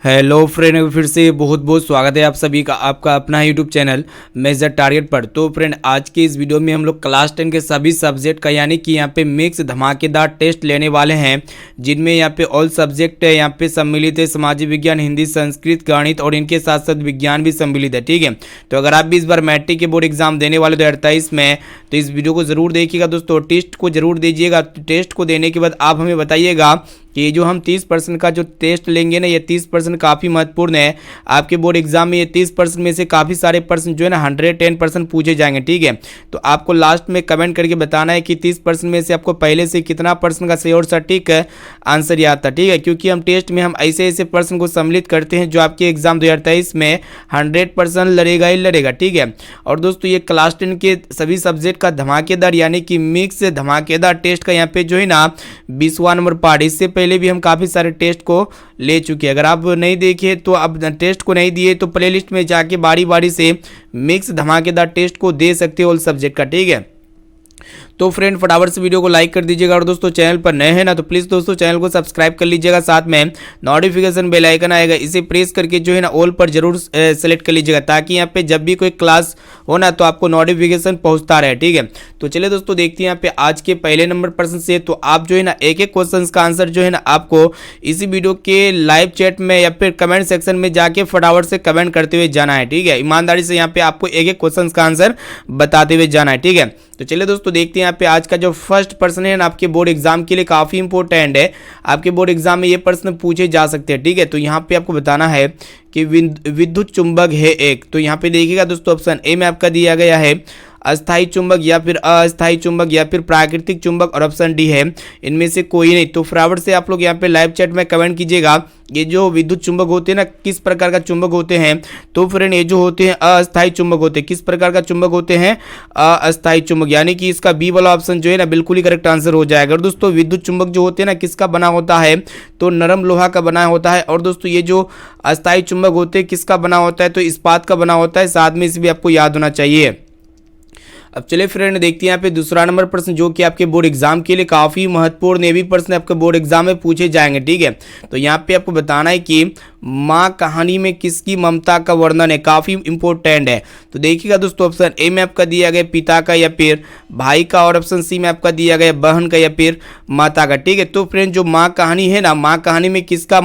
Hello friend, फिर से बहुत बहुत स्वागत है आप सभी का आपका अपना यूट्यूब चैनल मेजर टारगेट पर। तो फ्रेंड, आज के इस वीडियो में हम लोग क्लास 10 के सभी सब्जेक्ट का यानी कि यहाँ पे मिक्स धमाकेदार टेस्ट लेने वाले हैं, जिनमें यहाँ पे ऑल सब्जेक्ट है यहाँ पे सम्मिलित है। सामाजिक विज्ञान, हिंदी, संस्कृत, गणित और इनके साथ साथ विज्ञान भी सम्मिलित है। ठीक है, तो अगर आप भी इस बार मैट्रिक के बोर्ड एग्जाम देने वाले 2028 में, तो इस वीडियो को जरूर देखिएगा दोस्तों। टेस्ट को जरूर दीजिएगा। टेस्ट को देने के बाद आप हमें बताइएगा कि ये जो हम 30% का जो टेस्ट लेंगे ना, ये 30% काफ़ी महत्वपूर्ण है आपके बोर्ड एग्जाम में। ये 30% में से काफ़ी सारे प्रश्न जो है ना 110% पूछे जाएंगे। ठीक है, तो आपको लास्ट में कमेंट करके बताना है कि 30% में से आपको पहले से कितना प्रश्न का सही और सटीक आंसर याद था। ठीक है, क्योंकि हम टेस्ट में हम ऐसे ऐसे प्रश्न को सम्मिलित करते हैं जो आपके एग्जाम 2023 में 100% लड़ेगा ही लड़ेगा। ठीक है, और दोस्तों ये क्लास 10 के सभी सब्जेक्ट का धमाकेदार यानी कि मिक्स धमाकेदार टेस्ट का यहाँ पे जो है ना 20वां नंबर पार्ट, इससे पहले भी हम काफ़ी सारे टेस्ट को ले चुके हैं। अगर आप नहीं देखे तो अब टेस्ट को नहीं दिए तो प्लेलिस्ट में जाके बारी बारी से मिक्स धमाकेदार टेस्ट को दे सकते हो ऑल सब्जेक्ट का। ठीक है, तो फ्रेंड फटाफट से वीडियो को लाइक कर दीजिएगा और दोस्तों चैनल पर नए हैं ना तो प्लीज़ दोस्तों चैनल को सब्सक्राइब कर लीजिएगा। साथ में नोटिफिकेशन बेल आइकन आएगा, इसे प्रेस करके जो है ना ऑल पर जरूर सेलेक्ट कर लीजिएगा, ताकि यहाँ पे जब भी कोई क्लास हो ना तो आपको नोटिफिकेशन पहुँचता रहे। ठीक है, तो चलिए दोस्तों देखते हैं यहाँ पे आज के पहले नंबर प्रश्न से। तो आप जो है ना एक एक क्वेश्चन का आंसर जो है ना आपको इसी वीडियो के लाइव चैट में या फिर कमेंट सेक्शन में जाके फटाफट से कमेंट करते हुए जाना है। ठीक है, ईमानदारी से यहाँ पे आपको एक एक क्वेश्चन का आंसर बताते हुए जाना है। ठीक है, तो चलिए दोस्तों देखते हैं यहाँ पे आज का जो फर्स्ट प्रश्न है ना आपके बोर्ड एग्जाम के लिए काफी इंपॉर्टेंट है। आपके बोर्ड एग्जाम में ये प्रश्न पूछे जा सकते हैं। ठीक है, तो यहाँ पे आपको बताना है कि विद्युत चुंबक है एक। तो यहाँ पे देखिएगा दोस्तों, ऑप्शन ए में आपका दिया गया है अस्थायी चुंबक या फिर अस्थायी चुंबक या फिर प्राकृतिक चुंबक, और ऑप्शन डी है इनमें से कोई नहीं। तो फटाफट से आप लोग यहाँ पे लाइव चैट में कमेंट कीजिएगा ये जो विद्युत चुंबक होते हैं ना किस प्रकार का चुंबक होते हैं। तो फ्रेंड ये जो होते हैं अस्थायी चुंबक होते हैं। किस प्रकार का चुंबक होते हैं? अस्थायी चुंबक, यानी कि इसका बी वाला ऑप्शन जो है ना बिल्कुल ही करेक्ट आंसर हो जाएगा। और दोस्तों विद्युत चुंबक जो होते हैं ना किसका बना होता है? तो नरम लोहा का बना होता है। और दोस्तों ये जो अस्थायी चुंबक होते हैं किसका बना होता है? तो इस्पात का बना होता है। साथ में इसे भी आपको याद होना चाहिए। अब चलिए फ्रेंड देखते हैं यहाँ पे दूसरा नंबर प्रश्न, जो कि आपके बोर्ड एग्जाम के लिए काफी महत्वपूर्ण ये भी प्रश्न आपके बोर्ड एग्जाम में पूछे जाएंगे। ठीक है, तो यहाँ पे आपको बताना है कि माँ कहानी में किसकी ममता का वर्णन है। काफी इंपॉर्टेंट है। तो देखिएगा दोस्तों, ऑप्शन ए में आपका दिया गया पिता का या फिर भाई का, और ऑप्शन सी में आपका दिया गया बहन का या फिर माता का। ठीक है, तो फ्रेंड जो माँ कहानी है ना, माँ कहानी में किसकी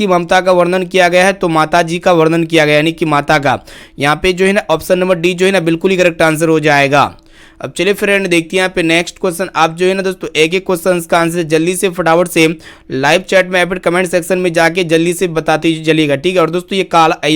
ममता का वर्णन किया गया है? तो माता जी का वर्णन किया गया, यानी कि माता का। यहाँ पे जो है ना ऑप्शन नंबर डी जो है ना बिल्कुल ही करेक्ट आंसर हो जाएगा। अब चलिए फ्रेंड देखते हैं यहाँ पे नेक्स्ट क्वेश्चन। आप जो है ना दोस्तों एक एक क्वेश्चन का आंसर जल्दी से फटाफट से लाइव चैट में या फिर कमेंट सेक्शन में जाके जल्दी से बताते चलिएगा। ठीक है, और दोस्तों ये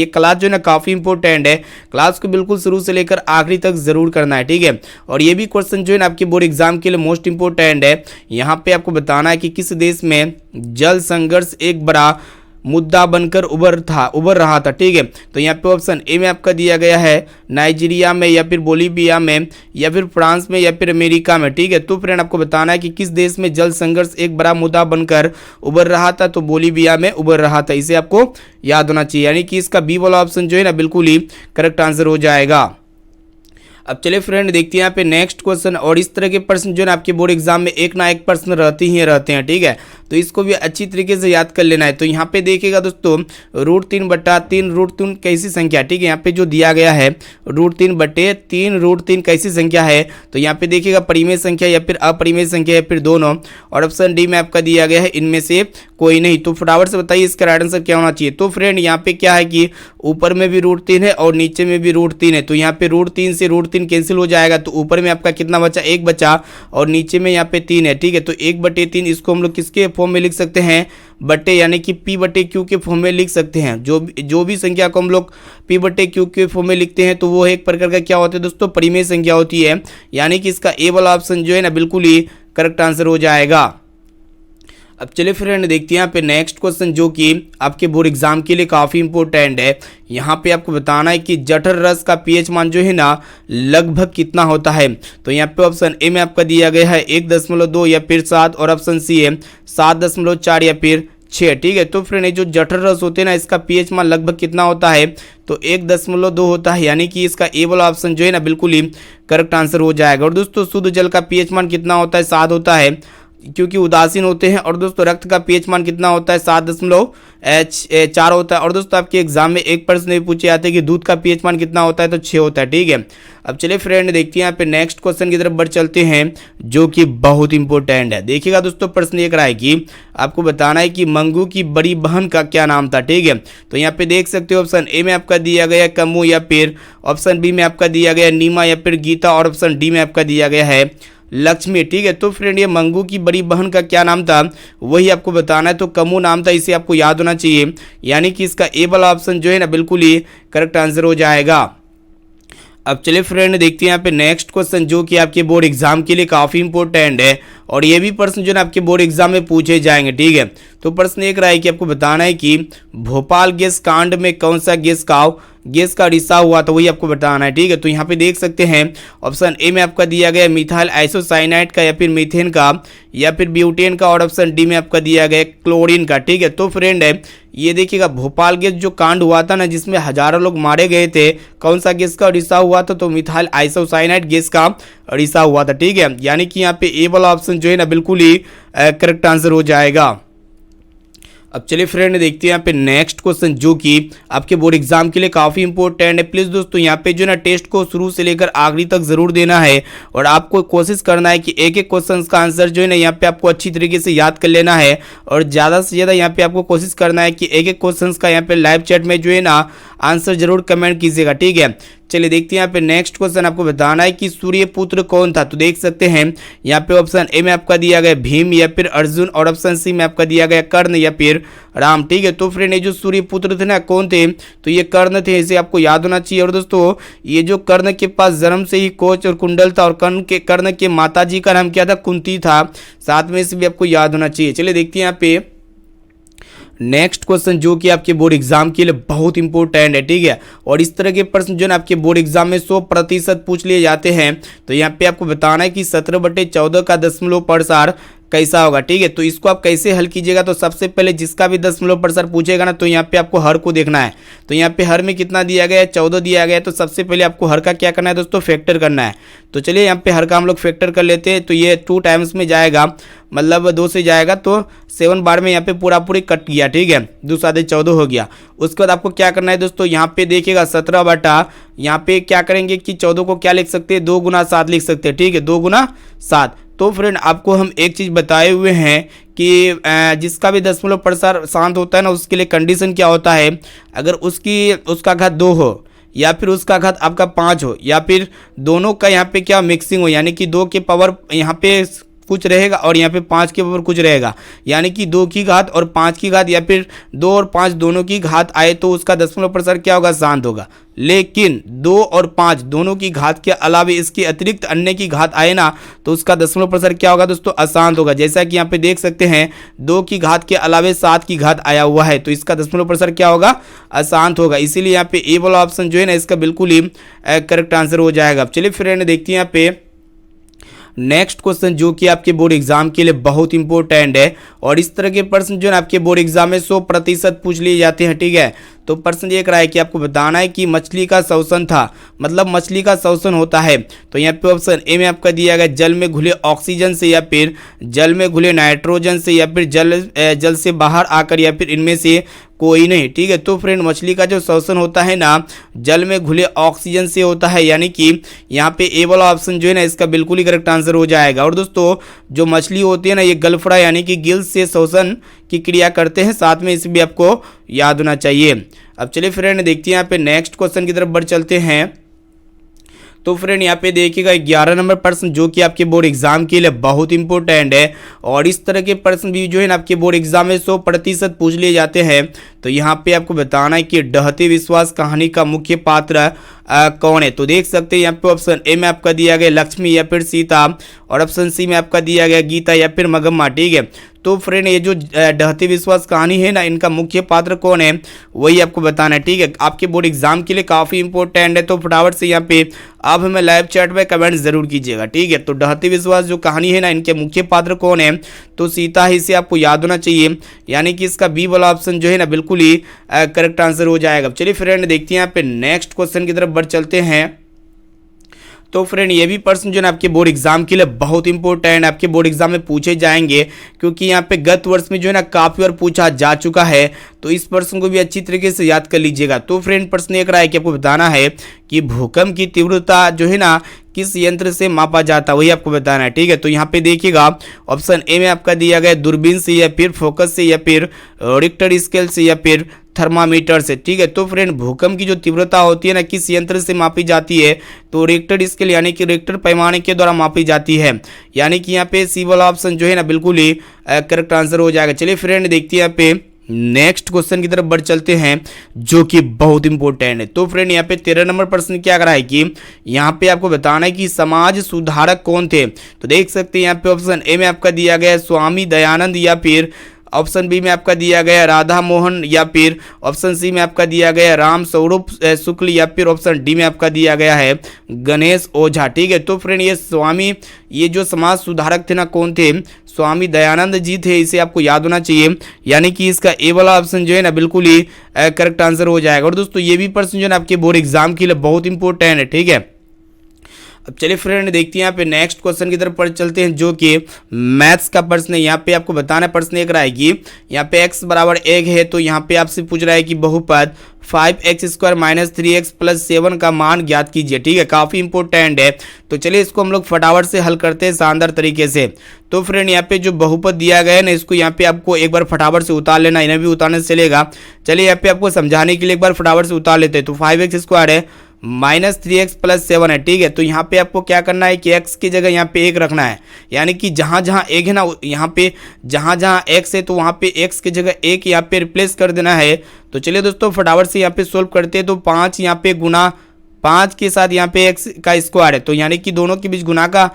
क्लास जो है ना काफी इंपॉर्टेंट है। क्लास को बिल्कुल शुरू से लेकर आखिरी तक जरूर करना है। ठीक है, और ये भी क्वेश्चन जो है ना आपके बोर्ड एग्जाम के लिए मोस्ट इंपॉर्टेंट है। यहाँ पे आपको बताना है कि किस देश में जल संघर्ष एक बड़ा मुद्दा बनकर उभर रहा था। ठीक है, तो यहाँ पे ऑप्शन ए में आपका दिया गया है नाइजीरिया में या फिर बोलीविया में या फिर फ्रांस में या फिर अमेरिका में। ठीक है, तो फ्रेंड आपको बताना है कि किस देश में जल संघर्ष एक बड़ा मुद्दा बनकर उभर रहा था। तो बोलीविया में उभर रहा था। इसे आपको याद होना चाहिए, यानी कि इसका बी वाला ऑप्शन जो है ना बिल्कुल ही करेक्ट आंसर हो जाएगा। अब चलिए फ्रेंड देखते हैं यहाँ पे नेक्स्ट क्वेश्चन। और इस तरह के प्रश्न जो है ना आपके बोर्ड एग्जाम में एक ना एक प्रश्न रहते हैं। ठीक है, तो इसको भी अच्छी तरीके से याद कर लेना है। तो यहाँ पे देखिएगा दोस्तों √3/3 √3 कैसी संख्या? ठीक है, यहाँ पे जो दिया गया है √3/3 √3 कैसी संख्या है? तो यहाँ पे देखिएगा परिमेय संख्या या फिर अपरिमेय संख्या या फिर दोनों, और ऑप्शन डी में आपका दिया गया है इनमें से कोई नहीं। तो फटाफट से बताइए इसका राइट आंसर क्या होना चाहिए। तो फ्रेंड यहाँ पे क्या है कि ऊपर में भी √3 है और नीचे में भी √3 है। तो यहाँ पे √3 से √3 कैंसिल हो जाएगा। तो ऊपर में आपका कितना बचा? 1 बचा, और नीचे में यहाँ पे 3 है। ठीक है, तो 1/3 इसको हम लोग किसके फॉर्म में लिख सकते हैं? बटे, यानी कि P/Q के फॉर्म में लिख सकते हैं। जो भी संख्या को हम लोग P/Q के फॉर्म में लिखते हैं तो वो एक प्रकार का क्या होता है दोस्तों? परिमेय संख्या होती है। यानी कि इसका ए वाला ऑप्शन जो है ना बिल्कुल ही करेक्ट आंसर हो जाएगा। अब चलिए फ्रेंड देखते हैं यहाँ पे नेक्स्ट क्वेश्चन, जो कि आपके बोर्ड एग्जाम के लिए काफ़ी इंपॉर्टेंट है। यहाँ पे आपको बताना है कि जठर रस का पीएच मान जो है ना लगभग कितना होता है। तो यहाँ पे ऑप्शन ए में आपका दिया गया है 1.2 या फिर 7, और ऑप्शन सी है 7.4 या फिर 6। ठीक है, तो फ्रेंड ये जो जठर रस होते हैं ना इसका पीएच मान लगभग कितना होता है? तो 1.2 होता है, यानी कि इसका ए वाला ऑप्शन जो है ना बिल्कुल ही करेक्ट आंसर हो जाएगा। और दोस्तों शुद्ध जल का पीएच मान कितना होता है? 7 होता है। क्योंकि उदासीन होते हैं। और दोस्तों रक्त का पीएच मान कितना होता है 7.4 होता है। और दोस्तों आपके एग्जाम में एक प्रश्न भी पूछे जाते हैं कि दूध का पीएच मान कितना होता है, तो 6 होता है। ठीक है, अब चलिए फ्रेंड देखते हैं यहाँ पे नेक्स्ट क्वेश्चन की तरफ बढ़ चलते हैं, जो कि बहुत इंपॉर्टेंट है। देखिएगा दोस्तों, प्रश्न ये रहा है कि आपको बताना है कि मंगू की बड़ी बहन का क्या नाम था। ठीक है, तो यहाँ पे देख सकते हो ऑप्शन ए में आपका दिया गया कमू, या फिर ऑप्शन बी में आपका दिया गया नीमा, या फिर गीता, और ऑप्शन डी में आपका दिया गया है लक्ष्मी। ठीक है, तो फ्रेंड ये मंगू की बड़ी बहन का क्या नाम था वही आपको बताना है। तो कमू नाम था, इसे आपको याद होना चाहिए, यानी कि इसका ए वाला ऑप्शन जो है ना बिल्कुल ही करेक्ट आंसर हो जाएगा। अब चलिए फ्रेंड देखते हैं यहाँ पे नेक्स्ट क्वेश्चन, जो कि आपके बोर्ड एग्जाम के लिए काफी इंपॉर्टेंट है, और ये भी प्रश्न जो है आपके बोर्ड एग्जाम में पूछे जाएंगे। ठीक है, तो प्रश्न एक रहा है कि आपको बताना है कि भोपाल गैस कांड में कौन सा गैस का रिसाव हुआ, तो वही आपको बताना है। ठीक है, तो यहाँ पे देख सकते हैं ऑप्शन ए में आपका दिया गया मिथाइल आइसोसाइनाइड का, या फिर मीथेन का, या फिर ब्यूटेन का, और ऑप्शन डी में आपका दिया गया क्लोरीन का। ठीक है, तो फ्रेंड है ये देखिएगा भोपाल गैस जो कांड हुआ था ना, जिसमें हजारों लोग मारे गए थे, कौन सा गैस का रिसाव हुआ था, तो मिथाइल आइसोसाइनाइड गैस का रिसाव हुआ था। ठीक है, यानी कि यहाँ पे ए वाला ऑप्शन जो है ना बिल्कुल ही करेक्ट आंसर हो जाएगा। अब चलिए फ्रेंड देखते हैं यहाँ पे नेक्स्ट क्वेश्चन, जो कि आपके बोर्ड एग्जाम के लिए काफी इंपॉर्टेंट है। प्लीज दोस्तों यहाँ पे जो ना टेस्ट को शुरू से लेकर आखिरी तक जरूर देना है, और आपको कोशिश करना है कि एक एक क्वेश्चन का आंसर जो है ना यहाँ पे आपको अच्छी तरीके से याद कर लेना है, और ज्यादा से ज्यादा यहाँ पे आपको कोशिश करना है कि एक एक क्वेश्चन का यहाँ पे लाइव चैट में जो है ना आंसर जरूर कमेंट कीजिएगा। ठीक है, चलिए देखते हैं यहाँ पे नेक्स्ट क्वेश्चन, आपको बताना है कि सूर्यपुत्र कौन था। तो देख सकते हैं यहाँ पे ऑप्शन ए में आपका दिया गया भीम, या फिर अर्जुन, और ऑप्शन सी में आपका दिया गया कर्ण, या फिर राम। ठीक है, तो फ्रेंड ये जो सूर्यपुत्र थे ना कौन थे, तो ये कर्ण थे, इसे आपको याद होना चाहिए। और दोस्तों ये जो कर्ण के पास जन्म से ही कोच और कुंडल था, और कर्ण के माता जी का नाम क्या था, कुंती था, साथ में इसे भी आपको याद होना चाहिए। चलिए देखते हैं यहाँ पे नेक्स्ट क्वेश्चन, जो कि आपके बोर्ड एग्जाम के लिए बहुत इंपॉर्टेंट है। ठीक है, और इस तरह के प्रश्न जो है आपके बोर्ड एग्जाम में 100% पूछ लिए जाते हैं। तो यहाँ पे आपको बताना है कि 17/14 का दशमलव प्रसार कैसा होगा। ठीक है, तो इसको आप कैसे हल कीजिएगा, तो सबसे पहले जिसका भी दशमलव प्रसार पूछेगा ना, तो यहाँ पे आपको हर को देखना है। तो यहाँ पे हर में कितना दिया गया है, 14 दिया गया है, तो सबसे पहले आपको हर का क्या करना है दोस्तों, फैक्टर करना है। तो चलिए यहाँ पे हर का हम लोग फैक्टर कर लेते हैं। तो ये 2 टाइम्स में जाएगा, मतलब 2 से जाएगा, तो 7 बार में यहाँ पे पूरी कट गया। ठीक है, 2 7 14 हो गया। उसके बाद आपको क्या करना है दोस्तों, यहाँ पे देखिएगा 17 बटा, यहाँ पे क्या करेंगे कि 14 को क्या लिख सकते हैं, 2 गुना 7 लिख सकते हैं। ठीक है, 2 गुना 7। तो फ्रेंड आपको हम एक चीज़ बताए हुए हैं कि जिसका भी दशमलव प्रसार शांत होता है ना, उसके लिए कंडीशन क्या होता है, अगर उसका घात 2 हो, या फिर उसका घात आपका 5 हो, या फिर दोनों का यहाँ पे क्या मिक्सिंग हो, यानी कि 2 के पावर यहाँ पे कुछ रहेगा और यहाँ पे 5 के ऊपर कुछ रहेगा, यानी कि 2 की घात और 5 की घात, या फिर 2 और 5 दोनों की घात आए, तो उसका दशमलव प्रसार क्या होगा, शांत होगा। लेकिन 2 और 5 दोनों की घात के अलावा इसके अतिरिक्त अन्य की घात आए ना, तो उसका दशमलव प्रसार क्या होगा दोस्तों, अशांत होगा। जैसा कि यहाँ पे देख सकते हैं 2 की घात के अलावा 7 की घात आया हुआ है, तो इसका दशमलव प्रसार क्या होगा, अशांत होगा। इसीलिए यहाँ पे ए वाला ऑप्शन जो है ना इसका बिल्कुल ही करेक्ट आंसर हो जाएगा। चलिए फ्रेंड देखते हैं यहाँ पे नेक्स्ट क्वेश्चन, जो कि आपके बोर्ड एग्जाम के लिए बहुत इंपॉर्टेंट है, और इस तरह के प्रश्न जो है आपके बोर्ड एग्जाम में 100% पूछ लिए जाते हैं। ठीक है, तो प्रश्न ये रहा है कि आपको बताना है कि मछली का श्वसन था, मतलब मछली का श्वसन होता है। तो यहाँ पे ऑप्शन ए में आपका दिया गया जल में घुले ऑक्सीजन से, या फिर जल में घुले नाइट्रोजन से, या फिर जल से बाहर आकर, या फिर इनमें से कोई नहीं। ठीक है, तो फ्रेंड मछली का जो श्वसन होता है ना, जल में घुले ऑक्सीजन से होता है, यानी कि यहाँ पे ए वाला ऑप्शन जो है ना इसका बिल्कुल ही करेक्ट आंसर हो जाएगा। और दोस्तों जो मछली होती है ना, ये गलफड़ा यानी कि गिल से श्वसन की क्रिया करते हैं, साथ में इसे भी आपको याद होना चाहिए। अब चलिए फ्रेंड देखते हैं यहाँ पे नेक्स्ट क्वेश्चन की तरफ बढ़ चलते हैं। तो फ्रेंड यहाँ पे देखिएगा 11 नंबर प्रश्न, जो कि आपके बोर्ड एग्जाम के लिए बहुत इंपॉर्टेंट है, और इस तरह के प्रश्न भी जो है ना आपके बोर्ड एग्जाम में 100% पूछ लिए जाते हैं। तो यहाँ पे आपको बताना है कि ढहते विश्वास कहानी का मुख्य पात्र कौन है। तो देख सकते हैं यहाँ पे ऑप्शन ए में आपका दिया गया लक्ष्मी, या फिर सीता, और ऑप्शन सी में आपका दिया गया गीता, या फिर मगम्मा। ठीक है, तो फ्रेंड ये जो ढहते विश्वास कहानी है ना, इनका मुख्य पात्र कौन है वही आपको बताना है। ठीक है, आपके बोर्ड एग्जाम के लिए काफ़ी इंपॉर्टेंट है, तो फटाफट से यहाँ पे आप हमें लाइव चैट में कमेंट जरूर कीजिएगा। ठीक है, तो ढहते विश्वास जो कहानी है ना, इनके मुख्य पात्र कौन है, तो सीता ही से आपको याद होना चाहिए, यानी कि इसका बी वाला ऑप्शन जो है ना बिल्कुल ही करेक्ट आंसर हो जाएगा। चलिए फ्रेंड देखते हैं यहाँ पे नेक्स्ट क्वेश्चन की तरफ बढ़ चलते हैं। तो फ्रेंड ये भी प्रश्न जो है आपके बोर्ड एग्जाम के लिए बहुत इंपॉर्टेंट आपके बोर्ड एग्जाम में पूछे जाएंगे, क्योंकि यहाँ पे गत वर्ष में जो है ना काफी बार पूछा जा चुका है। तो इस प्रश्न को भी अच्छी तरीके से याद कर लीजिएगा। तो फ्रेंड प्रश्न एक रहा है कि आपको बताना है कि भूकंप की तीव्रता जो है ना किस यंत्र से मापा जाता है, वही आपको बताना है। ठीक है, तो यहाँ पे देखिएगा ऑप्शन ए में आपका दिया गया दूरबीन से या फिर फोकस से या फिर रिक्टर स्केल से या फिर थर्मामीटर से। ठीक है, तो फ्रेंड भूकंप की जो तीव्रता होती है ना किस यंत्र से मापी जाती है, तो रिक्टर स्केल यानी कि रिक्टर पैमाने के द्वारा मापी जाती है। यानी कि यहाँ पे सी वाला ऑप्शन जो है ना बिल्कुल ही करेक्ट आंसर हो जाएगा। चलिए फ्रेंड देखते हैं यहाँ पे नेक्स्ट क्वेश्चन की तरफ बढ़ चलते हैं जो कि बहुत इंपॉर्टेंट है। तो फ्रेंड यहाँ पे 13 नंबर प्रश्न क्या कर रहा है कि यहाँ पे आपको बताना है कि समाज सुधारक कौन थे। तो देख सकते हैं यहाँ पे ऑप्शन ए में आपका दिया गया है स्वामी दयानंद या फिर ऑप्शन बी में आपका दिया गया राधा मोहन या फिर ऑप्शन सी में आपका दिया गया राम स्वरूप शुक्ल या फिर ऑप्शन डी में आपका दिया गया है गणेश ओझा। ठीक है, तो फ्रेंड ये जो समाज सुधारक थे ना कौन थे, स्वामी दयानंद जी थे, इसे आपको याद होना चाहिए। यानी कि इसका ए वाला ऑप्शन जो है ना बिल्कुल ही करेक्ट आंसर हो जाएगा। और दोस्तों ये भी प्रश्न जो है ना आपके बोर्ड एग्जाम के लिए बहुत इंपॉर्टेंट है। ठीक है, अब चलिए फ्रेंड देखते हैं यहाँ पे नेक्स्ट क्वेश्चन की तरफ पढ़ चलते हैं जो कि मैथ्स का प्रश्न है। यहाँ पे आपको बताना प्रश्न एक रहा है कि यहाँ पे x बराबर 1 है, तो यहाँ पे आपसे पूछ रहा है कि बहुपद 5x² - 3x + 7 का मान ज्ञात कीजिए। ठीक है, काफ़ी इंपॉर्टेंट है। तो चलिए इसको हम लोग फटाफट से हल करते हैं शानदार तरीके से। तो फ्रेंड यहाँ पे जो बहुपद दिया गया है ना इसको यहाँ पे आपको एक बार फटाफट से उतार लेना, इन्हें भी उतारने से चलेगा। चलिए यहाँ पे आपको समझाने के लिए एक बार फटाफट से उतार लेते हैं। तो 5x² है -3x + 7 है। ठीक है, तो यहाँ पे आपको क्या करना है कि x की जगह यहाँ पे 1 रखना है। यानी कि जहाँ जहाँ 1 है ना यहाँ पे जहाँ जहाँ x है तो वहाँ पे x की जगह 1 यहाँ पे रिप्लेस कर देना है। तो चलिए दोस्तों फटाफट से यहाँ पे सोल्व करते हैं। तो 5 यहाँ पे गुना 5 के साथ यहाँ पे x का स्क्वायर है, तो यानी कि दोनों के बीच गुना का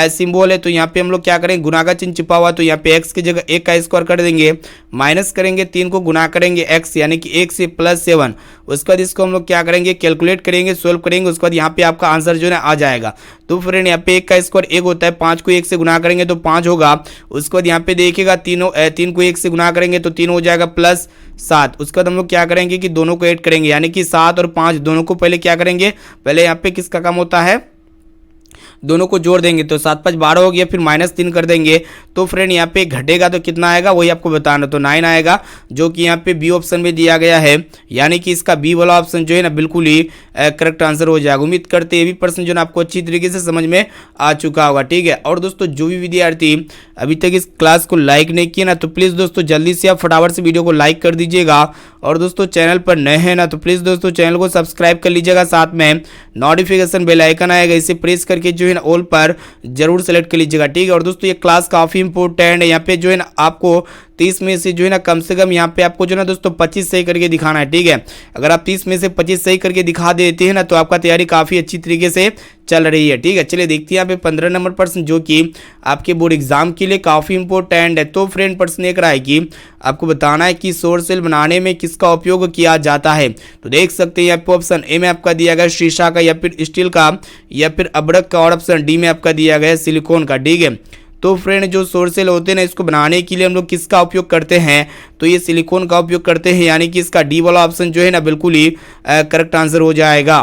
सिंबल है। तो यहाँ पे हम लोग क्या करेंगे, गुना का चिन्ह छिपा हुआ, तो यहाँ पे x की जगह 1 का स्क्वायर कर देंगे, माइनस करेंगे 3 को गुना करेंगे x यानी कि 1 से +7। उसके बाद इसको हम लोग क्या करेंगे, कैलकुलेट करेंगे, सोल्व करेंगे। उसके बाद यहाँ पे आपका आंसर जो है आ जाएगा। तो फ्रेंड यहाँ पे 1 का स्क्वायर 1 होता है, 5 को 1 से गुना करेंगे तो 5 होगा। उसके बाद यहाँ पे देखिएगा 3 को 1 से गुना करेंगे तो 3 हो जाएगा +7। उसके बाद हम लोग क्या करेंगे कि दोनों को ऐड करेंगे, यानी कि 7 और 5 दोनों को पहले क्या करेंगे, पहले यहाँ पे किसका काम होता है, दोनों को जोड़ देंगे। तो 7 5 12 हो गया, फिर -3 कर देंगे। तो फ्रेंड यहाँ पे घटेगा तो कितना आएगा वही आपको बताना, तो 9 आएगा, जो कि यहाँ पे बी ऑप्शन में दिया गया है। यानी कि इसका बी वाला ऑप्शन जो है ना बिल्कुल ही करेक्ट आंसर हो जाएगा। उम्मीद करते हैं ये भी प्रश्न जो है आपको अच्छी तरीके से समझ में आ चुका होगा। ठीक है, और दोस्तों जो भी विद्यार्थी अभी तक इस क्लास को लाइक नहीं किया ना तो प्लीज़ दोस्तों जल्दी से आप फटाफट से वीडियो को लाइक कर दीजिएगा। और दोस्तों चैनल पर नए हैं ना तो प्लीज़ दोस्तों चैनल को सब्सक्राइब कर लीजिएगा, साथ में नोटिफिकेशन बेल आइकन आएगा, इसे प्रेस करके जो है ना ऑल पर जरूर सेलेक्ट कर लीजिएगा। ठीक है, और दोस्तों ये क्लास काफ़ी इंपॉर्टेंट है। यहाँ पे जो है ना आपको 30 में से जो है ना कम से कम यहाँ पे आपको जो है ना दोस्तों 25 सही करके दिखाना है। ठीक है, अगर आप 30 में से 25 सही करके दिखा देते हैं ना तो आपका तैयारी काफ़ी अच्छी तरीके से चल रही है। ठीक है, चलिए देखते हैं यहाँ पे 15 नंबर प्रश्न जो कि आपके बोर्ड एग्जाम के लिए काफ़ी इंपॉर्टेंट है। तो फ्रेंड प्रश्न एक रहा है कि आपको बताना है कि सौर सेल बनाने में किसका उपयोग किया जाता है। तो देख सकते हैं यहाँ पे ऑप्शन ए में आपका दिया गया शीशा का या फिर स्टील का या फिर अब्रक का, और ऑप्शन डी में आपका दिया गया सिलिकॉन का। ठीक है, तो फ्रेंड जो सौर सेल होते हैं ना इसको बनाने के लिए हम लोग किसका उपयोग करते हैं, तो ये सिलिकॉन का उपयोग करते हैं। यानी कि इसका डी वाला ऑप्शन जो है ना बिल्कुल ही करेक्ट आंसर हो जाएगा।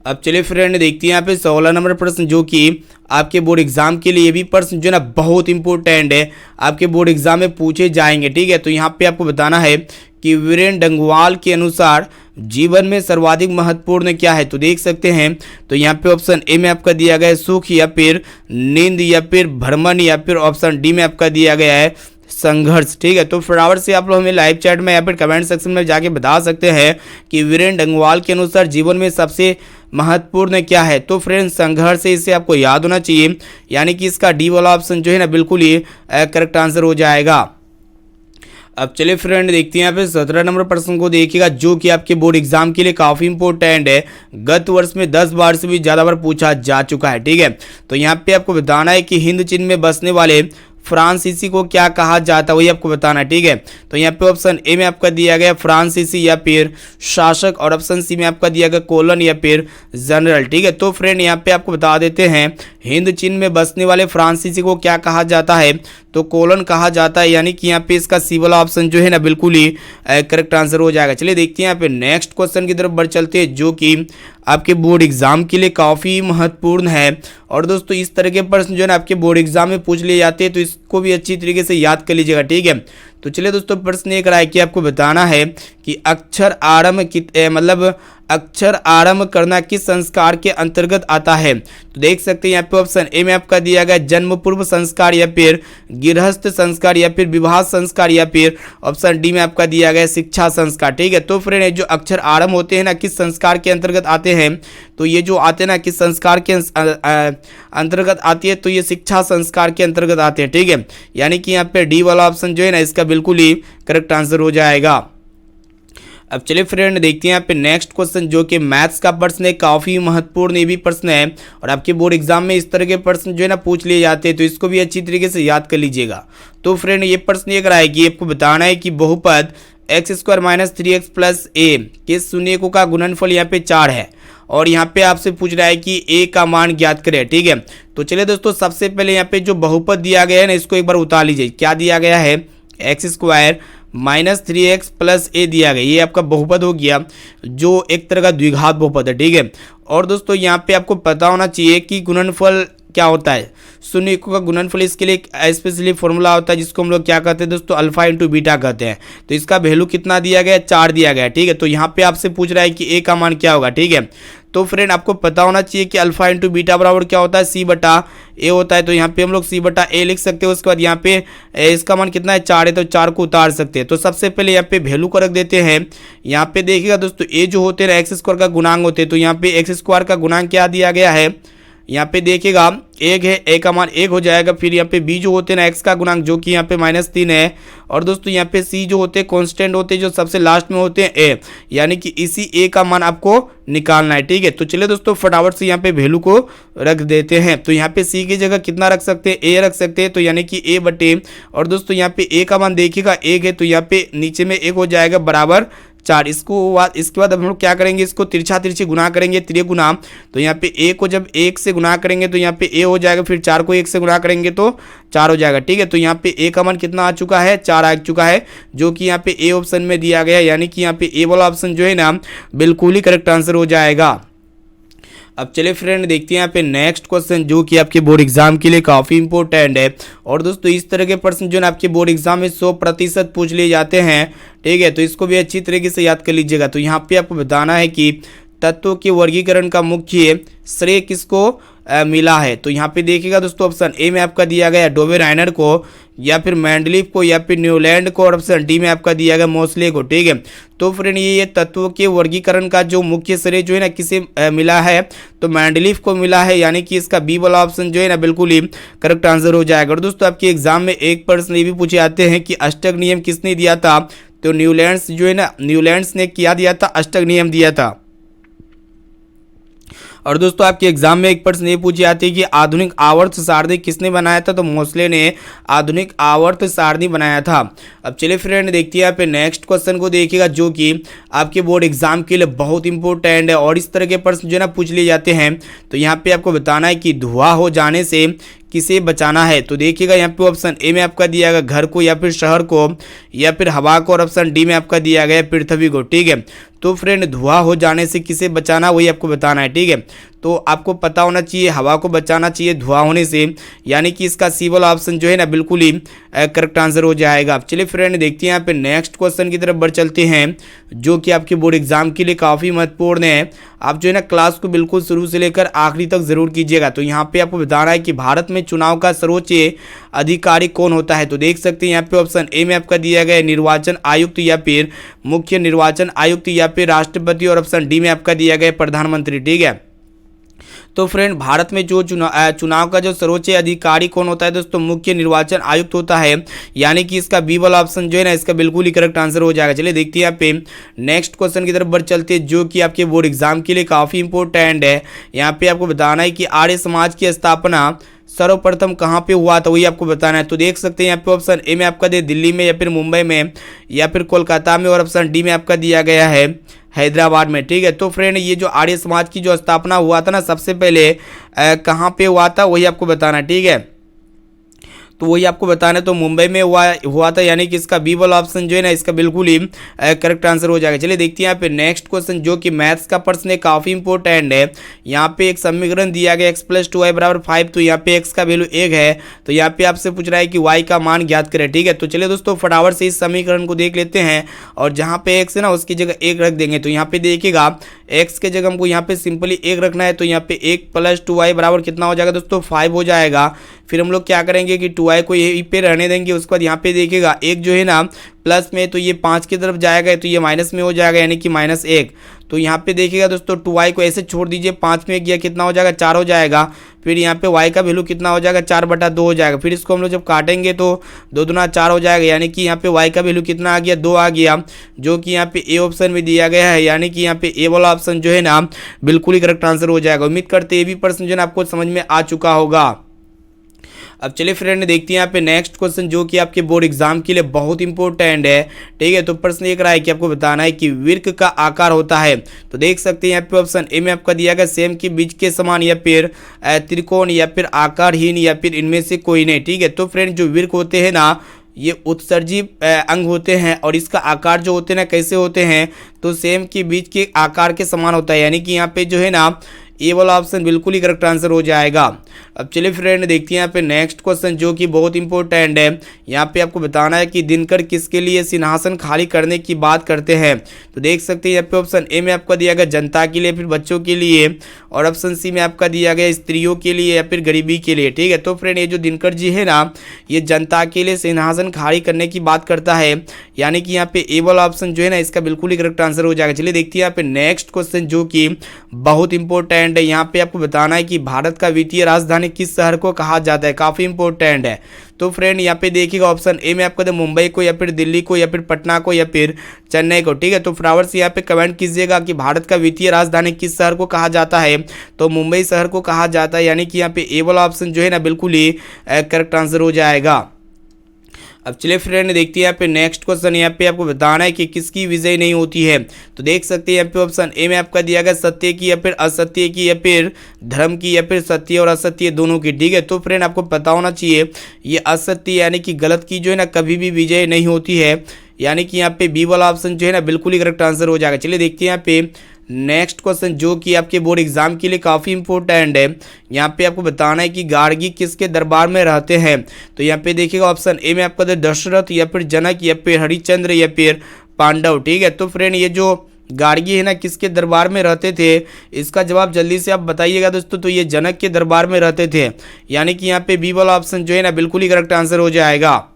अब चलिए फ्रेंड देखते हैं यहाँ पे 16 नंबर प्रश्न जो कि आपके बोर्ड एग्जाम के लिए ये भी प्रश्न जो है ना बहुत इंपॉर्टेंट है, आपके बोर्ड एग्जाम में पूछे जाएंगे। ठीक है, तो यहाँ पे आपको बताना है कि वीरेन डंगवाल के अनुसार जीवन में सर्वाधिक महत्वपूर्ण क्या है। तो देख सकते हैं तो यहाँ पे ऑप्शन ए में आपका दिया गया है सुख या फिर नींद या फिर भ्रमण या फिर ऑप्शन डी में आपका दिया गया है संघर्ष। ठीक है, तो फटाफट से आप लोग हमें लाइव चैट में या फिर कमेंट सेक्शन में जाके बता सकते हैं कि वीरेन डंगवाल के अनुसार जीवन में सबसे महत्वपूर्ण क्या है। तो फ्रेंड्स संघर्ष है, इसे आपको याद होना चाहिए। यानी कि इसका डी वाला ऑप्शन जो है ना बिल्कुल ही करेक्ट आंसर हो जाएगा। अब चलिए फ्रेंड देखते हैं यहाँ पे 17 नंबर प्रश्न को देखिएगा जो कि आपके बोर्ड एग्जाम के लिए काफ़ी इंपॉर्टेंट है। गत वर्ष में 10 बार से भी ज़्यादा बार पूछा जा चुका है। ठीक है, तो यहाँ पे आपको बताना है कि हिंद चीन में बसने वाले फ्रांसीसी को क्या कहा जाता है, वही आपको बताना है। ठीक है, तो यहाँ पे ऑप्शन ए में आपका दिया गया फ्रांसीसी या फिर शासक, और ऑप्शन सी में आपका दिया गया कोलन या फिर जनरल। ठीक है, तो फ्रेंड यहाँ पे आपको बता देते हैं हिंद चीन में बसने वाले फ्रांसीसी को क्या कहा जाता है, तो कोलन कहा जाता है। यानी कि यहाँ पे इसका सी वाला ऑप्शन जो है ना बिल्कुल ही करेक्ट आंसर हो जाएगा। चलिए देखते हैं यहाँ पे नेक्स्ट क्वेश्चन की तरफ बढ़ चलते हैं जो कि आपके बोर्ड एग्जाम के लिए काफ़ी महत्वपूर्ण है। और दोस्तों इस तरह के प्रश्न जो है ना आपके बोर्ड एग्जाम में पूछ लिए जाते हैं, तो इसको भी अच्छी तरीके से याद कर लीजिएगा, ठीक है। तो चलिए दोस्तों प्रश्न एक रहा है कि आपको बताना है कि अक्षर आरंभ करना किस संस्कार के अंतर्गत आता है। तो देख सकते हैं यहाँ पे ऑप्शन ए में आपका दिया गया जन्म पूर्व संस्कार, या फिर गृहस्थ संस्कार, या फिर विवाह संस्कार, या फिर ऑप्शन डी में आपका दिया गया शिक्षा संस्कार, ठीक है। तो फ्रेंड जो अक्षर आरंभ होते हैं ना किस संस्कार के अंतर्गत आते हैं, तो ये जो आते हैं ना किस संस्कार के अंतर्गत आती है, तो ये शिक्षा संस्कार के अंतर्गत आते हैं, ठीक है। यानी कि यहाँ पे डी वाला ऑप्शन जो है ना इसका बिल्कुल ही करेक्ट आंसर हो जाएगा। अब चलिए फ्रेंड देखते हैं यहाँ पे नेक्स्ट क्वेश्चन, जो कि मैथ्स का प्रश्न है, काफ़ी महत्वपूर्ण ये भी प्रश्न है और आपके बोर्ड एग्जाम में इस तरह के प्रश्न जो है ना पूछ लिए जाते हैं, तो इसको भी अच्छी तरीके से याद कर लीजिएगा। तो फ्रेंड ये प्रश्न ये कराए कि आपको बताना है कि बहुपद x² - 3x + a के शून्यकों का गुणनफल यहाँ पे 4 है और यहाँ पे आपसे पूछ रहा है कि a का मान ज्ञात करें, ठीक है। तो चलिए दोस्तों सबसे पहले यहाँ पे जो बहुपद दिया गया है ना इसको एक बार उतार लीजिए। क्या दिया गया है, x² - 3x + a दिया गया, ये आपका बहुपद हो गया जो एक तरह का द्विघात बहुपद है, ठीक है। और दोस्तों यहाँ पे आपको पता होना चाहिए कि गुणनफल क्या होता है, शून्यकों का गुणनफल, इसके लिए एक स्पेशली फॉर्मूला होता है जिसको हम लोग क्या कहते हैं दोस्तों, अल्फा इंटू बीटा कहते हैं। तो इसका वैल्यू कितना दिया गया है, 4 दिया गया है, ठीक है। तो यहाँ पे आपसे पूछ रहा है कि ए का मान क्या होगा, ठीक है। तो फ्रेंड आपको पता होना चाहिए कि अल्फा इंटू बीटा बराबर क्या होता है, c/a होता है। तो यहाँ पे हम लोग c/a लिख सकते हैं। उसके बाद यहाँ पे इसका मान कितना है, 4 है, तो 4 को उतार सकते हैं। तो सबसे पहले यहाँ पे वैल्यू को रख देते हैं। यहाँ पे देखिएगा दोस्तों ए जो होते हैं x² का गुणांक होते हैं, तो यहाँ पे x² का गुणांक क्या दिया गया है, यहाँ पे देखिएगा 1 है, a का मान 1 हो जाएगा। फिर यहाँ पे b जो होते हैं ना x का गुणांक जो कि यहाँ पे -3 है, और दोस्तों यहाँ पे c जो होते हैं कांस्टेंट होते हैं जो सबसे लास्ट में होते हैं a, यानी कि इसी a का मान आपको निकालना है, ठीक है। तो चलिए दोस्तों फटाफट से यहाँ पे वैल्यू को रख देते हैं। तो यहाँ पे c की जगह कितना रख सकते हैं, a रख सकते हैं, तो यानी कि a बटे, और दोस्तों यहाँ पे a का मान देखिएगा 1 है, तो यहाँ पे नीचे में 1 हो जाएगा बराबर 4। इसके बाद हम लोग क्या करेंगे, इसको तिरछी गुना करेंगे, त्रिगुणा। तो यहाँ पे a को जब 1 से गुना करेंगे तो यहाँ पे a हो जाएगा, फिर 4 को 1 से गुना करेंगे तो 4 हो जाएगा, ठीक है। तो यहाँ पे a का मान कितना आ चुका है, 4 आ चुका है, जो कि यहाँ पे a ऑप्शन में दिया गया है। यानी कि यहाँ पे a वाला ऑप्शन जो है ना बिल्कुल ही करेक्ट आंसर हो जाएगा। अब चलिए फ्रेंड देखते हैं यहाँ पे नेक्स्ट क्वेश्चन, जो कि आपके बोर्ड एग्जाम के लिए काफ़ी इंपॉर्टेंट है। और दोस्तों इस तरह के प्रश्न जो है आपके बोर्ड एग्जाम में 100% पूछ लिए जाते हैं, ठीक है। तो इसको भी अच्छी तरीके से याद कर लीजिएगा। तो यहाँ पे आपको बताना है कि तत्वों के वर्गीकरण का मुख्य श्रेय किसको मिला है। तो यहाँ पे देखिएगा दोस्तों ऑप्शन ए में आपका दिया गया डोबे राइनर को, या फिर मैंडलीफ को, या फिर न्यूलैंड को, और ऑप्शन डी में आपका दिया गया मोस्ले को, ठीक है। तो फ्रेंड ये तत्वों के वर्गीकरण का जो मुख्य श्रेय जो है ना किसे मिला है, तो मैंडलीफ को मिला है। यानी कि इसका बी वाला ऑप्शन जो है ना बिल्कुल ही करेक्ट आंसर हो जाएगा। और दोस्तों आपके एग्जाम में एक प्रश्न ये भी पूछे जाते हैं कि अष्टक नियम किसने दिया था, तो न्यूलैंड्स जो है ना, न्यूलैंड्स ने क्या दिया था, अष्टक नियम दिया था। और दोस्तों आपके एग्जाम में एक प्रश्न ये पूछी जाती है कि आधुनिक आवर्त सारणी किसने बनाया था, तो मोस्ले ने आधुनिक आवर्त सारणी बनाया था। अब चलिए फ्रेंड देखते हैं यहाँ पे नेक्स्ट क्वेश्चन को देखिएगा, जो कि आपके बोर्ड एग्जाम के लिए बहुत इंपॉर्टेंट है और इस तरह के प्रश्न जो है ना पूछ लिए जाते हैं। तो यहाँ पे आपको बताना है कि धुआं हो जाने से किसे बचाना है। तो देखिएगा यहाँ पे ऑप्शन ए में आपका दिया गया घर को, या फिर शहर को, या फिर हवा को, और ऑप्शन डी में आपका दिया गया पृथ्वी को, ठीक है। तो फ्रेंड धुआं हो जाने से किसे बचाना वही आपको बताना है, ठीक है। तो आपको पता होना चाहिए हवा को बचाना चाहिए धुआं होने से, यानी कि इसका सी वाला ऑप्शन जो है ना बिल्कुल ही करेक्ट आंसर हो जाएगा। अब चलिए फ्रेंड देखते हैं यहाँ पे नेक्स्ट क्वेश्चन की तरफ बढ़ चलते हैं, जो कि आपके बोर्ड एग्जाम के लिए काफ़ी महत्वपूर्ण है। आप जो है ना क्लास को बिल्कुल शुरू से लेकर आखिरी तक जरूर कीजिएगा। तो यहाँ पे आपको बताना है कि भारत में चुनाव का सर्वोच्च अधिकारी कौन होता है। तो देख सकते हैं यहाँ पे ऑप्शन ए में आपका दिया गया निर्वाचन आयुक्त, या फिर मुख्य निर्वाचन आयुक्त, या फिर राष्ट्रपति, और ऑप्शन डी में आपका दिया गया प्रधानमंत्री, ठीक है। तो फ्रेंड भारत में जो चुनाव का जो सर्वोच्च अधिकारी कौन होता है दोस्तों, मुख्य निर्वाचन आयुक्त होता है। यानी कि इसका बी वाला ऑप्शन जो है ना इसका बिल्कुल ही करेक्ट आंसर हो जाएगा। चलिए देखते हैं यहाँ पे नेक्स्ट क्वेश्चन की तरफ बढ़ चलते हैं, जो कि आपके बोर्ड एग्जाम के लिए काफ़ी इंपॉर्टेंट है। यहाँ पे आपको बताना है कि आर्य समाज की स्थापना सर्वप्रथम कहाँ पे हुआ था, वही आपको बताना है। तो देख सकते हैं यहाँ पे ऑप्शन ए में आपका दे दिल्ली में, या फिर मुंबई में, या फिर कोलकाता में, और ऑप्शन डी में आपका दिया गया है हैदराबाद में, ठीक है। तो फ्रेंड ये जो आर्य समाज की जो स्थापना हुआ था ना सबसे पहले कहाँ पे हुआ था वही आपको बताना, ठीक है। तो वही आपको बताना है। तो मुंबई में हुआ था, यानी कि इसका बी वाला ऑप्शन जो है ना इसका बिल्कुल ही करेक्ट आंसर हो जाएगा। चलिए देखते हैं यहाँ पे नेक्स्ट क्वेश्चन, जो कि मैथ्स का प्रश्न है, काफी इंपॉर्टेंट है। यहाँ पे एक समीकरण दिया गया x + 2y = 5, तो यहाँ पे x का वैल्यू 1 है, तो यहाँ पे आपसे पूछ रहा है कि y का मान ज्ञात करें। ठीक है, तो चलिए दोस्तों फटाफट से इस समीकरण को देख लेते हैं, और जहाँ पे x है ना उसकी जगह 1 रख देंगे। तो यहाँ पे देखिएगा x के जगह हमको यहाँ पे सिंपली 1 रखना है, तो यहाँ पे 1 + 2y बराबर कितना हो जाएगा दोस्तों, 5 हो जाएगा। फिर हम लोग क्या करेंगे कि 2y को यहीं पे रहने देंगे। उसके बाद यहाँ पे देखिएगा एक जो है ना प्लस में, तो ये 5 की तरफ जाएगा, तो ये माइनस में हो जाएगा, यानी कि -1। तो यहाँ पे देखिएगा दोस्तों 2y को ऐसे छोड़ दीजिए, 5 में गया कितना हो जाएगा, 4 हो जाएगा। फिर यहाँ पे y का वैल्यू कितना हो जाएगा, 4/2 हो जाएगा। फिर इसको हम लोग जब काटेंगे तो 2 दूना 4 हो जाएगा, यानी कि यहाँ पे y का वैल्यू कितना आ गया, 2 आ गया, जो कि यहाँ पे ए ऑप्शन में दिया गया है। यानी कि यहाँ पे ए वाला ऑप्शन जो है ना बिल्कुल ही करेक्ट आंसर हो जाएगा। उम्मीद करते हैं ये भी प्रश्न जो है ना आपको समझ में आ चुका होगा। अब चलिए फ्रेंड देखते हैं यहाँ पे नेक्स्ट क्वेश्चन, जो कि आपके बोर्ड एग्जाम के लिए बहुत इंपॉर्टेंट है। ठीक है, तो प्रश्न एक रहा है कि आपको बताना है कि वृत्त का आकार होता है। तो देख सकते हैं यहाँ पे ऑप्शन ए में आपका दिया गया सेम के बीच के समान, या फिर त्रिकोण, या फिर आकारहीन, या फिर इनमें से कोई नहीं। ठीक है, तो फ्रेंड जो वृत्त होते हैं ना ये उत्सर्जी अंग होते हैं, और इसका आकार जो होते हैं ना कैसे होते हैं, तो सेम के बीच के आकार के समान होता है। यानी कि यहाँ पे जो है ना ए वाला ऑप्शन बिल्कुल ही करेक्ट आंसर हो जाएगा। अब चलिए फ्रेंड देखते हैं यहाँ पे नेक्स्ट क्वेश्चन, जो कि बहुत इंपॉर्टेंट है। यहाँ पे आपको बताना है कि दिनकर किसके लिए सिंहासन खाली करने की बात करते हैं। तो देख सकते हैं यहाँ पे ऑप्शन ए में आपका दिया गया जनता के लिए, फिर बच्चों के लिए, और ऑप्शन सी में आपका दिया गया स्त्रियों के लिए या फिर गरीबी के लिए। ठीक है, तो फ्रेंड ये जो दिनकर जी है ना ये जनता के लिए सिंहासन खाली करने की बात करता है, यानी कि यहाँ पे ए वाला ऑप्शन जो है ना इसका बिल्कुल ही करेक्ट आंसर हो जाएगा। चलिए देखते हैं यहाँ पे नेक्स्ट क्वेश्चन, जो कि बहुत इंपॉर्टेंट है। यहाँ पे आपको बताना है कि भारत का वित्तीय राजधानी किस शहर को कहा जाता है, काफी इंपॉर्टेंट है। तो फ्रेंड यहाँ पे देखिएगा ऑप्शन ए में आपको दे मुंबई को, या फिर दिल्ली को, या फिर पटना को, या फिर चेन्नई को। ठीक है, तो फटाफट से यहाँ पे कमेंट कीजिएगा कि भारत का वित्तीय राजधानी किस शहर को कहा जाता है। तो मुंबई शहर को कहा जाता है, यानी कि यहाँ पे ए वाला ऑप्शन जो है ना बिल्कुल ही करेक्ट आंसर हो जाएगा। अब चलिए फ्रेंड देखते हैं यहाँ पे नेक्स्ट क्वेश्चन, यहाँ पे आपको बताना है कि किसकी विजय नहीं होती है। तो देख सकते हैं यहाँ पे ऑप्शन ए में आपका दिया गया सत्य की, या फिर असत्य की, या फिर धर्म की, या फिर सत्य और असत्य दोनों की। ठीक है, तो फ्रेंड आपको पता होना चाहिए ये असत्य यानी कि गलत की जो है ना कभी भी विजय नहीं होती है, यानी कि यहाँ पे बी वाला ऑप्शन जो है ना बिल्कुल ही करेक्ट आंसर हो जाएगा। चलिए देखते हैं यहाँ पे नेक्स्ट क्वेश्चन, जो कि आपके बोर्ड एग्जाम के लिए काफ़ी इंपॉर्टेंट है। यहाँ पे आपको बताना है कि गार्गी किसके दरबार में रहते हैं। तो यहाँ पे देखिएगा ऑप्शन ए में आपका दशरथ, या फिर जनक, या फिर हरिश्चंद्र, या फिर पांडव। ठीक है, तो फ्रेंड ये जो गार्गी है ना किसके दरबार में रहते थे, इसका जवाब जल्दी से आप बताइएगा दोस्तों। तो ये जनक के दरबार में रहते थे, यानी कि यहाँ पे बी वाला ऑप्शन जो है ना बिल्कुल ही करेक्ट आंसर हो जाएगा।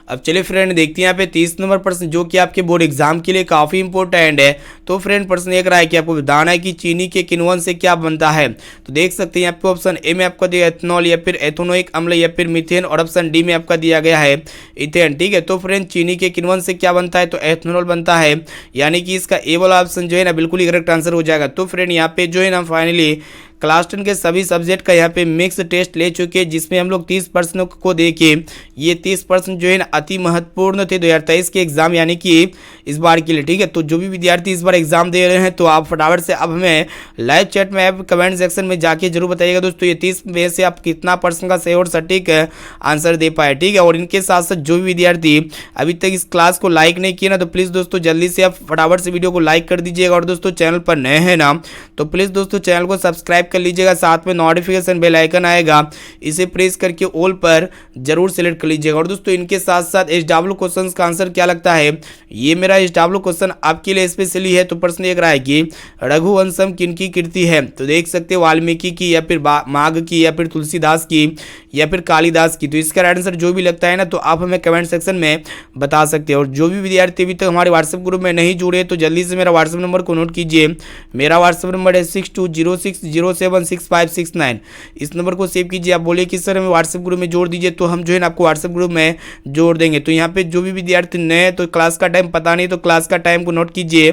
अब चलिए फ्रेंड देखते हैं यहाँ पे 30 नंबर प्रश्न, जो कि आपके बोर्ड एग्जाम के लिए काफ़ी इंपॉर्टेंट है। तो फ्रेंड प्रश्न एक रहा है कि आपको बताना है कि चीनी के किण्वन से क्या बनता है। तो देख सकते हैं यहाँ पे ऑप्शन ए में आपका दिया एथनॉल, या फिर एथेनोइक अम्ल, या फिर मीथेन, और ऑप्शन डी में आपका दिया गया है इथेन। ठीक है, तो फ्रेंड चीनी के किण्वन से क्या बनता है, तो एथनॉल बनता है, यानी कि इसका ए वाला ऑप्शन जो है ना बिल्कुल ही करेक्ट आंसर हो जाएगा। तो फ्रेंड यहाँ पे जो है ना फाइनली क्लास 10 के सभी सब्जेक्ट का यहाँ पे मिक्स टेस्ट ले चुके हैं, जिसमें हम लोग 30 प्रश्नों को देखे। ये 30 प्रश्न जो है ना अति महत्वपूर्ण थे 2023 के एग्जाम, यानी कि इस बार के लिए। ठीक है, तो जो भी विद्यार्थी इस बार एग्जाम दे रहे हैं तो आप फटाफट से अब हमें लाइव चैट में आप कमेंट सेक्शन में जाके जरूर बताइएगा दोस्तों ये 30 में से आप कितना प्रश्न का सही और सटीक आंसर दे पाए। ठीक है, और इनके साथ साथ जो भी विद्यार्थी अभी तक इस क्लास को लाइक नहीं किया ना, तो प्लीज़ दोस्तों जल्दी से आप फटाफट से वीडियो को लाइक कर दीजिएगा। और दोस्तों चैनल पर नए हैं ना तो प्लीज़ दोस्तों चैनल को सब्सक्राइब कर लीजिएगा, साथ में नोटिफिकेशन बेल आइकन आएगा, इसे प्रेस करके ऑल पर जरूर सिलेक्ट कर लीजिएगा। और दोस्तों इनके साथ साथ एसडब्ल्यू क्वेश्चंस का आंसर क्या लगता है, ये मेरा एसडब्ल्यू क्वेश्चन आपके लिए स्पेशली है। तो प्रश्न एक रहा है कि रघुवंशम किनकी कृति है। तो देख सकते हैं वाल्मीकि की, या फिर माघ की, या फिर तुलसीदास की, या फिर कालिदास की। तो इसका आंसर जो भी लगता है ना तो आप हमें कमेंट सेक्शन में बता सकते हैं। और जो भी विद्यार्थी अभी तक हमारे व्हाट्सएप ग्रुप में नहीं जुड़े तो जल्दी से मेरा व्हाट्सएप नंबर को नोट कीजिए। मेरा व्हाट्सएप नंबर है 6206076569। इस नंबर को सेव कीजिए। आप बोलिए कि सर हमें व्हाट्सएप ग्रुप में जोड़ दीजिए, तो हम जो है ना आपको व्हाट्सएप ग्रुप में जोड़ देंगे। तो यहाँ पे जो भी विद्यार्थी नए तो क्लास का टाइम पता नहीं, तो क्लास का टाइम को नोट कीजिए।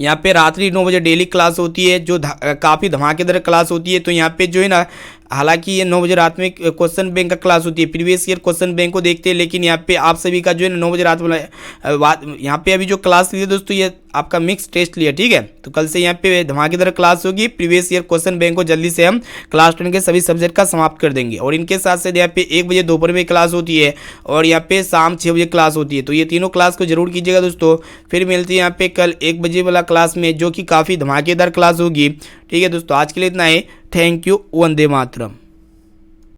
यहाँ पे रात्रि 9 बजे डेली क्लास होती है, जो काफ़ी धमाकेदार क्लास होती है। तो यहाँ पे जो है ना, हालांकि ये 9 बजे रात में क्वेश्चन बैंक का क्लास होती है, प्रीवियस ईयर क्वेश्चन बैंक को देखते हैं, लेकिन यहाँ पे आप सभी का जो है ना 9 बजे रात वाला यहाँ पे अभी जो क्लास ली है दोस्तों, ये आपका मिक्स टेस्ट लिया, ठीक है। तो कल से यहाँ पे धमाकेदार क्लास होगी, प्रीवियस ईयर क्वेश्चन बैंक को जल्दी से हम क्लास 10 के सभी सब्जेक्ट का समाप्त कर देंगे। और इनके साथ साथ यहाँ पे 1 बजे दोपहर में क्लास होती है और यहाँ पे शाम 6 बजे क्लास होती है। तो ये तीनों क्लास को जरूर कीजिएगा दोस्तों। फिर मिलती है यहाँ पे कल 1 बजे वाला क्लास में, जो कि काफ़ी धमाकेदार क्लास होगी, ठीक है दोस्तों। आज के लिए इतना ही। Thank you. वंदे मातरम।